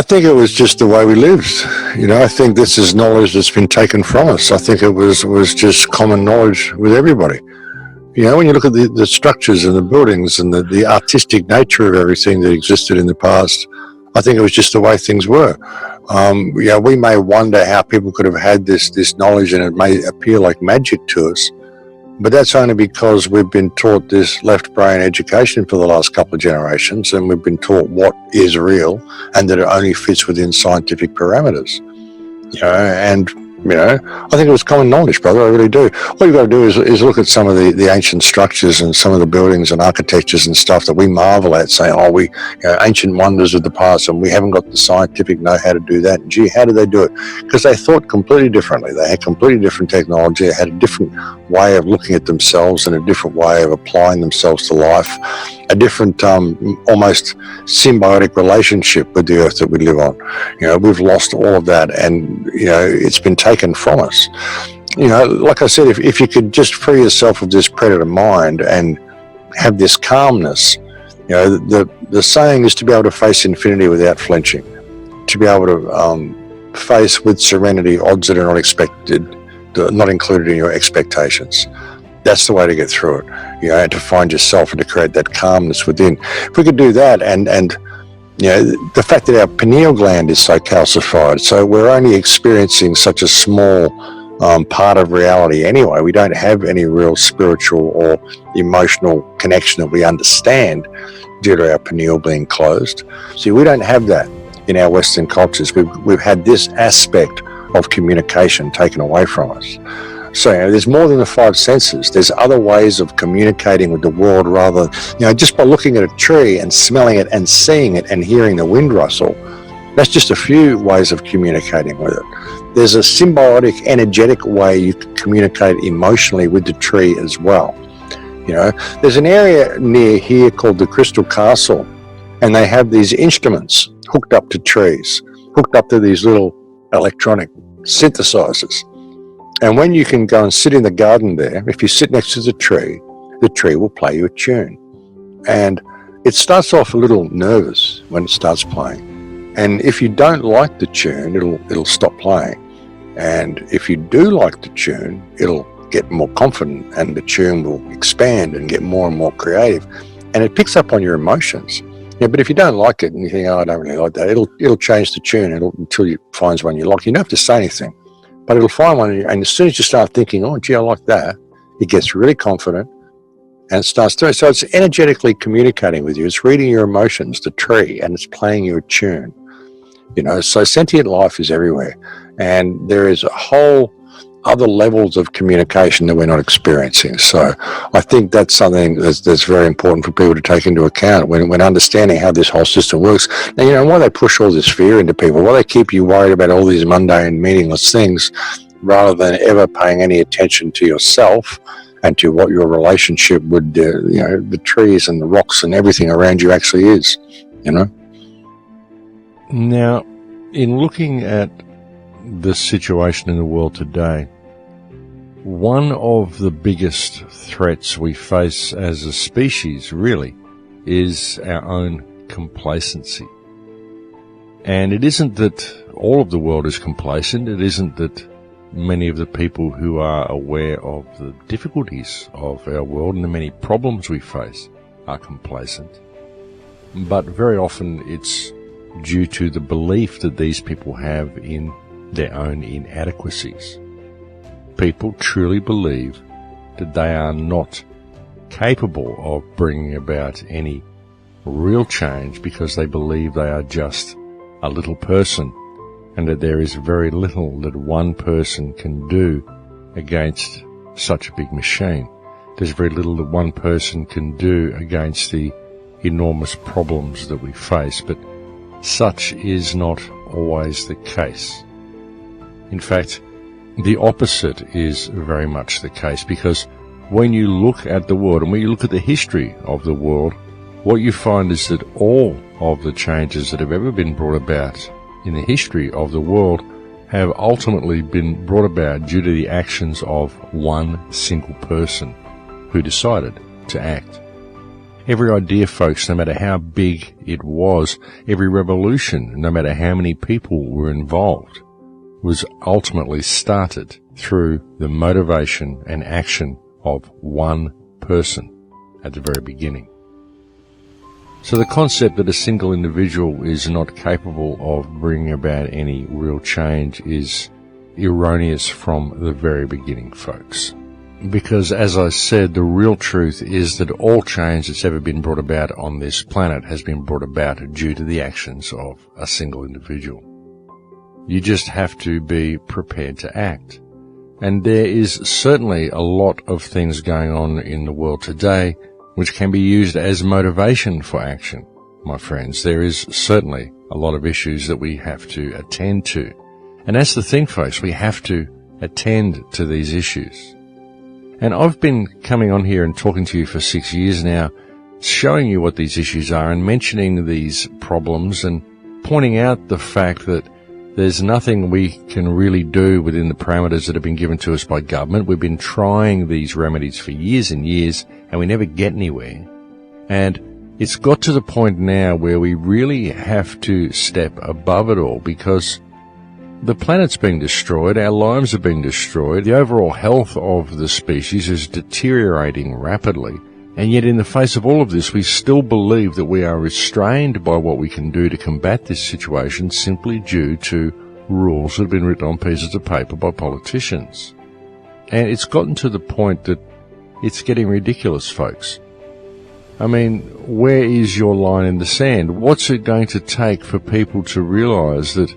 I think it was just the way we lived. I think this is knowledge that's been taken from us. I think it was just common knowledge with everybody. When you look at the structures and the buildings and the artistic nature of everything that existed in the past, I think it was just the way things were. We may wonder how people could have had this knowledge, and it may appear like magic to us, but that's only because we've been taught this left brain education for the last couple of generations, and we've been taught what is real and that it only fits within scientific parameters. I think it was common knowledge, brother. I really do. All you've got to do is look at some of the ancient structures and some of the buildings and architectures and stuff that we marvel at, saying, ancient wonders of the past, and we haven't got the scientific know-how to do that. And gee, how did they do it? Because they thought completely differently. They had completely different technology. They had a different way of looking at themselves and a different way of applying themselves to life, a different almost symbiotic relationship with the earth that we live on. We've lost all of that, and it's been taken from us. Like I said, if you could just free yourself of this predator mind and have this calmness, the saying is to be able to face infinity without flinching, to be able to face with serenity odds that are not expected, not included in your expectations. That's the way to get through it, and to find yourself and to create that calmness within. If we could do that, and the fact that our pineal gland is so calcified, so we're only experiencing such a small part of reality anyway. We don't have any real spiritual or emotional connection that we understand due to our pineal being closed. See, we don't have that in our Western cultures. We've had this aspect of communication taken away from us. So there's more than the five senses. There's other ways of communicating with the world rather, just by looking at a tree and smelling it and seeing it and hearing the wind rustle. That's just a few ways of communicating with it. There's a symbiotic, energetic way you can communicate emotionally with the tree as well. There's an area near here called the Crystal Castle, and they have these instruments hooked up to trees, hooked up to these little electronic synthesizers. And when you can go and sit in the garden there, if you sit next to the tree will play you a tune. And it starts off a little nervous when it starts playing. And if you don't like the tune, it'll stop playing. And if you do like the tune, it'll get more confident, and the tune will expand and get more and more creative. And it picks up on your emotions. But if you don't like it and you think, I don't really like that, it'll change the tune until you find one you like. You don't have to say anything. But it'll find one, and as soon as you start thinking, oh, gee, I like that, it gets really confident, and it starts doing. So it's energetically communicating with you. It's reading your emotions, the tree, and it's playing you a tune. So sentient life is everywhere, and there is a whole other levels of communication that we're not experiencing. So I think that's something that's very important for people to take into account when understanding how this whole system works. Now, why they push all this fear into people, why they keep you worried about all these mundane, meaningless things, rather than ever paying any attention to yourself and to what your relationship with the trees and the rocks and everything around you actually is, Now, in looking at the situation in the world today, one of the biggest threats we face as a species really is our own complacency. And it isn't that all of the world is complacent. It isn't that many of the people who are aware of the difficulties of our world and the many problems we face are complacent. But very often it's due to the belief that these people have in their own inadequacies. People truly believe that they are not capable of bringing about any real change because they believe they are just a little person, and that there is very little that one person can do against such a big machine. There's very little that one person can do against the enormous problems that we face, but such is not always the case. In fact, the opposite is very much the case, because when you look at the world and when you look at the history of the world, what you find is that all of the changes that have ever been brought about in the history of the world have ultimately been brought about due to the actions of one single person who decided to act. Every idea, folks, no matter how big it was, every revolution, no matter how many people were involved, was ultimately started through the motivation and action of one person at the very beginning. So the concept that a single individual is not capable of bringing about any real change is erroneous from the very beginning, folks. Because, as I said, the real truth is that all change that's ever been brought about on this planet has been brought about due to the actions of a single individual. You just have to be prepared to act. And there is certainly a lot of things going on in the world today which can be used as motivation for action, my friends. There is certainly a lot of issues that we have to attend to. And that's the thing, folks, we have to attend to these issues. And I've been coming on here and talking to you for 6 years now, showing you what these issues are and mentioning these problems and pointing out the fact that there's nothing we can really do within the parameters that have been given to us by government. We've been trying these remedies for years and years, and we never get anywhere. And it's got to the point now where we really have to step above it all, because the planet's being destroyed, our lives are being destroyed, the overall health of the species is deteriorating rapidly. And yet in the face of all of this, we still believe that we are restrained by what we can do to combat this situation simply due to rules that have been written on pieces of paper by politicians. And it's gotten to the point that it's getting ridiculous, folks. I mean, where is your line in the sand? What's it going to take for people to realize that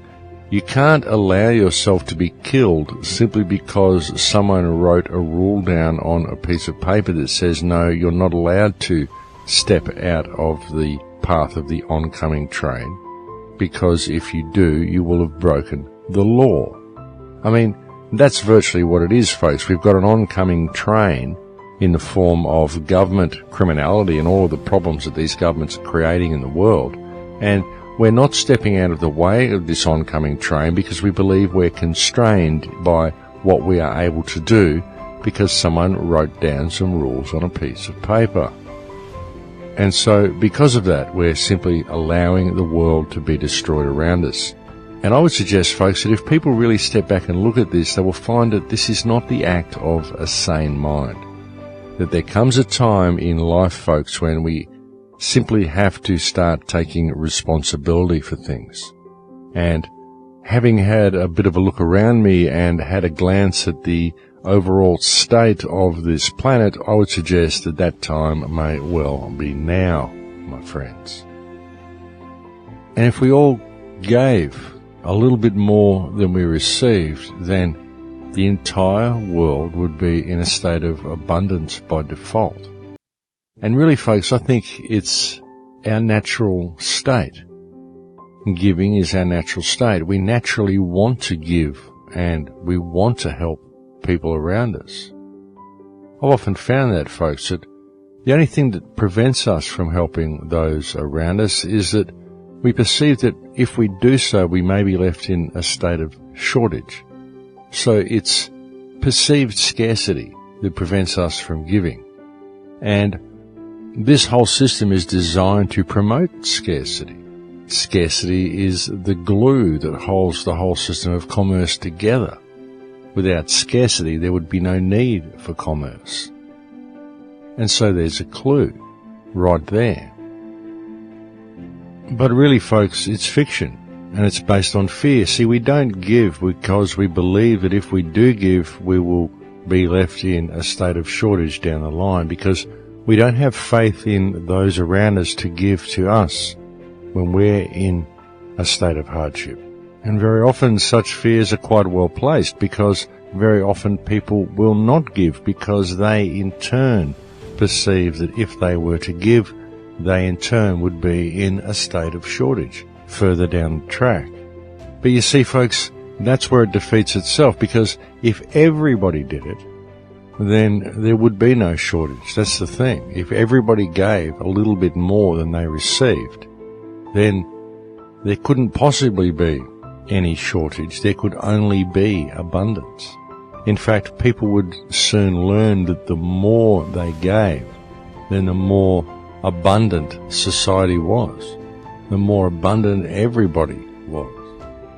you can't allow yourself to be killed simply because someone wrote a rule down on a piece of paper that says, no, you're not allowed to step out of the path of the oncoming train, because if you do, you will have broken the law. I mean, that's virtually what it is, folks. We've got an oncoming train in the form of government criminality and all of the problems that these governments are creating in the world. And we're not stepping out of the way of this oncoming train because we believe we're constrained by what we are able to do because someone wrote down some rules on a piece of paper. And so because of that, we're simply allowing the world to be destroyed around us. And I would suggest, folks, that if people really step back and look at this, they will find that this is not the act of a sane mind. That there comes a time in life, folks, when we simply have to start taking responsibility for things. And having had a bit of a look around me and had a glance at the overall state of this planet, I would suggest that that time may well be now, my friends. And if we all gave a little bit more than we received, then the entire world would be in a state of abundance by default. And really, folks, I think it's our natural state. Giving is our natural state. We naturally want to give and we want to help people around us. I've often found that, folks, that the only thing that prevents us from helping those around us is that we perceive that if we do so, we may be left in a state of shortage. So it's perceived scarcity that prevents us from giving. And this whole system is designed to promote scarcity. Scarcity is the glue that holds the whole system of commerce together. Without scarcity, there would be no need for commerce. And so there's a clue right there. But really, folks, it's fiction, and it's based on fear. See, we don't give because we believe that if we do give, we will be left in a state of shortage down the line, because we don't have faith in those around us to give to us when we're in a state of hardship. And very often such fears are quite well placed, because very often people will not give because they in turn perceive that if they were to give, they in turn would be in a state of shortage further down the track. But you see, folks, that's where it defeats itself, because if everybody did it, then there would be no shortage. That's the thing. If everybody gave a little bit more than they received, then there couldn't possibly be any shortage. There could only be abundance. In fact, people would soon learn that the more they gave, then the more abundant society was, the more abundant everybody was,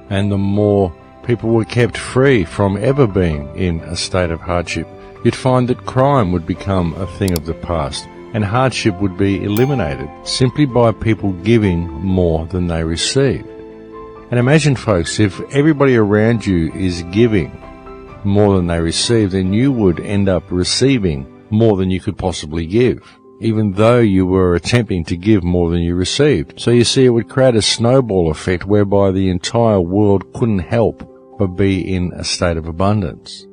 and the more people were kept free from ever being in a state of hardship, you'd find that crime would become a thing of the past, and hardship would be eliminated simply by people giving more than they received. And imagine, folks, if everybody around you is giving more than they receive, then you would end up receiving more than you could possibly give, even though you were attempting to give more than you received. So you see, it would create a snowball effect whereby the entire world couldn't help but be in a state of abundance.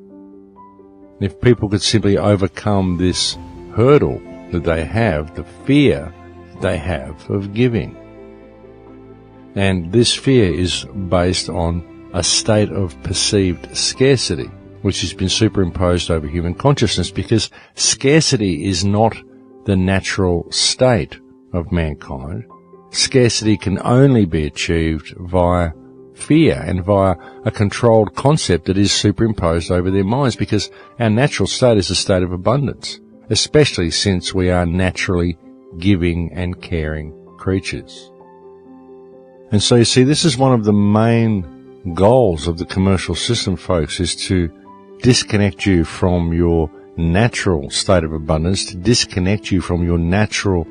If people could simply overcome this hurdle that they have, the fear they have of giving. And this fear is based on a state of perceived scarcity, which has been superimposed over human consciousness, because scarcity is not the natural state of mankind. Scarcity can only be achieved via fear and via a controlled concept that is superimposed over their minds, because our natural state is a state of abundance, especially since we are naturally giving and caring creatures. And so you see, this is one of the main goals of the commercial system, folks, is to disconnect you from your natural state of abundance, to disconnect you from your natural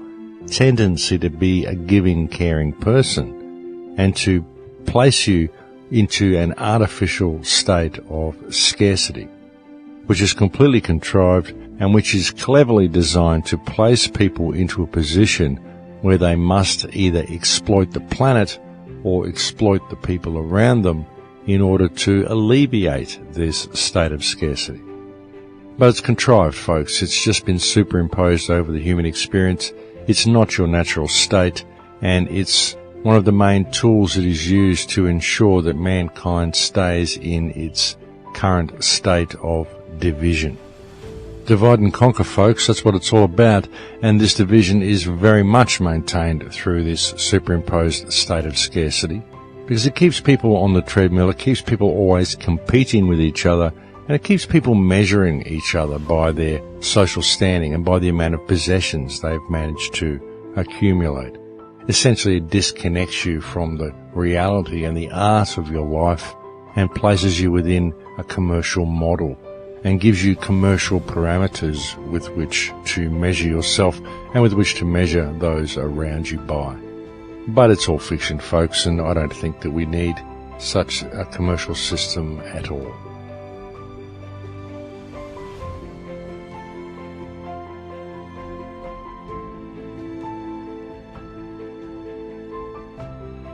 tendency to be a giving, caring person, and to place you into an artificial state of scarcity, which is completely contrived and which is cleverly designed to place people into a position where they must either exploit the planet or exploit the people around them in order to alleviate this state of scarcity. But it's contrived, folks. It's just been superimposed over the human experience. It's not your natural state, and it's one of the main tools that is used to ensure that mankind stays in its current state of division. Divide and conquer, folks, that's what it's all about, and this division is very much maintained through this superimposed state of scarcity, because it keeps people on the treadmill, it keeps people always competing with each other, and it keeps people measuring each other by their social standing and by the amount of possessions they've managed to accumulate. Essentially, it disconnects you from the reality and the art of your life and places you within a commercial model and gives you commercial parameters with which to measure yourself and with which to measure those around you by. But it's all fiction, folks, and I don't think that we need such a commercial system at all.